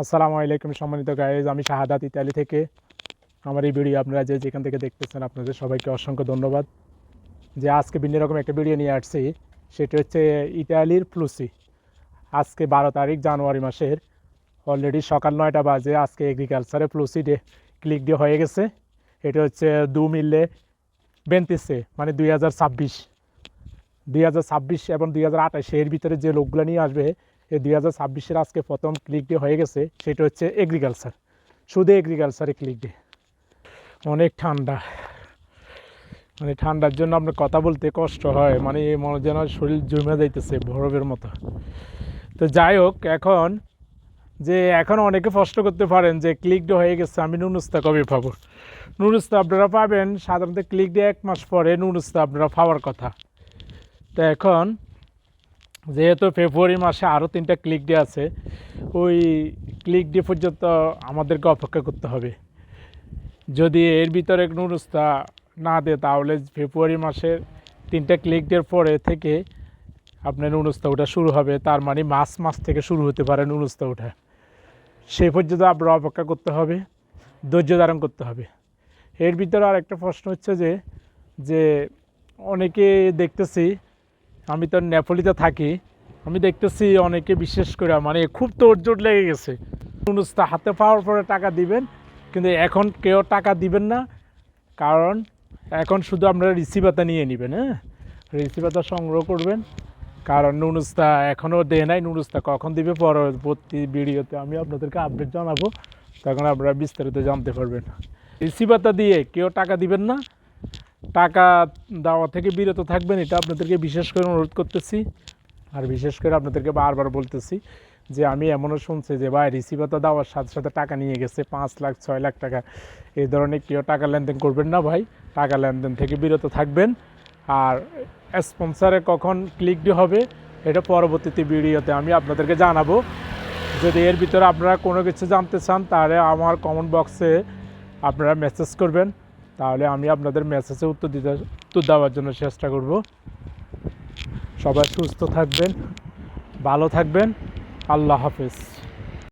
আসসালামু আলাইকুম সম্মানিত গাইজ, আমি শাহাদাত ইতালি থেকে। আমার এই ভিডিও আপনারা যেখান থেকে দেখতেছেন আপনাদের সবাইকে অসংখ্য ধন্যবাদ। যে আজকে ভিন্ন রকম একটা ভিডিও নিয়ে আসছি, সেটা হচ্ছে ইতালির ফ্লুসি। আজকে 12 তারিখ জানুয়ারি মাসের অলরেডি সকাল 9টা বাজে। আজকে এগ্রিকালচারে ফ্লুসি ডে ক্লিক ডে হয়ে গেছে। এটা হচ্ছে 2026, মানে 2026 এবং 2028 এর ভিতরে যে লোকগুলো নিয়ে আসবে। এই 2026-এর আজকে প্রথম ক্লিক ডে হয়ে গেছে, সেটা হচ্ছে এগ্রিকালচার, শুধু এগ্রিকালচারে ক্লিক ডে। অনেক ঠান্ডা, মানে ঠান্ডার জন্য আপনার কথা বলতে কষ্ট হয়, মানে মনে যেন শরীর জমে যাইতেছে বরফের মতো। তো যাই হোক, এখন অনেকে প্রশ্ন করতে পারেন যে ক্লিক ডে হয়ে গেছে, আমি নুনুস্তা কবে পাবো? নুনুস্তা আপনারা পাবেন সাধারণত ক্লিক ডে 1 মাস পরে নুনুস্তা আপনারা পাওয়ার কথা। তো এখন যেহেতু ফেব্রুয়ারি মাসে আরও 3টা ক্লিক ডে আছে, ওই ক্লিক ডে পর্যন্ত আমাদেরকে অপেক্ষা করতে হবে। যদি এর ভিতরে নুনুস্তা না দেয়, তাহলে ফেব্রুয়ারি মাসের 3টা ক্লিক ডের পরে থেকে আপনার নুনুস্তা ওঠা শুরু হবে। তার মানে মাস থেকে শুরু হতে পারে নুনুস্তা ওঠা। সেই পর্যন্ত আপনার অপেক্ষা করতে হবে, ধৈর্য ধারণ করতে হবে। এর ভিতরে আর একটা প্রশ্ন হচ্ছে যে অনেকে দেখতেছি, আমি তো নেপোলিতে থাকি, আমি দেখতেছি অনেকে বিশেষ করে মানে খুব তোড়জোড় লেগে গেছে। নুনুস্তা হাতে পাওয়ার পরে টাকা দিবেন, কিন্তু এখন কেউ টাকা দিবেন না। কারণ এখন শুধু আপনারা রিসিভারটা নিয়ে নেবেন। রিসিভারটা সংগ্রহ করবেন, কারণ নুনুস্তা এখনও দেয় নাই। নুনুস্তা কখন দিবে পরবর্তী ভিডিওতে আমি আপনাদেরকে আপডেট জানাবো, তখন আপনারা বিস্তারিত জানতে পারবেন। রিসিভারটা দিয়ে কেউ টাকা দিবেন না, টাকা দেওয়া থেকে বিরত থাকবেন, এটা আপনাদেরকে বিশেষ করে অনুরোধ করতেছি। আর বিশেষ করে আপনাদেরকে বারবার বলতেছি যে আমি এমনও শুনছি যে ভাই রিসিভারটা দেওয়ার সাথে সাথে টাকা নিয়ে গেছে 5 লাখ 6 লাখ টাকা। এই ধরনের কেউ টাকা লেনদেন করবেন না ভাই, টাকা লেনদেন থেকে বিরত থাকবেন। আর স্পন্সারে কখন ক্লিক ডে হবে এটা পরবর্তীতে ভিডিওতে আমি আপনাদেরকে জানাবো। যদি এর ভিতরে আপনারা কোনো কিছু জানতে চান, তাহলে আমার কমেন্ট বক্সে আপনারা মেসেজ করবেন, তাহলে আমি আপনাদের মেসেজে উত্তর দেওয়ার জন্য চেষ্টা করব। সবাই সুস্থ থাকবেন, ভালো থাকবেন। আল্লাহ হাফেজ।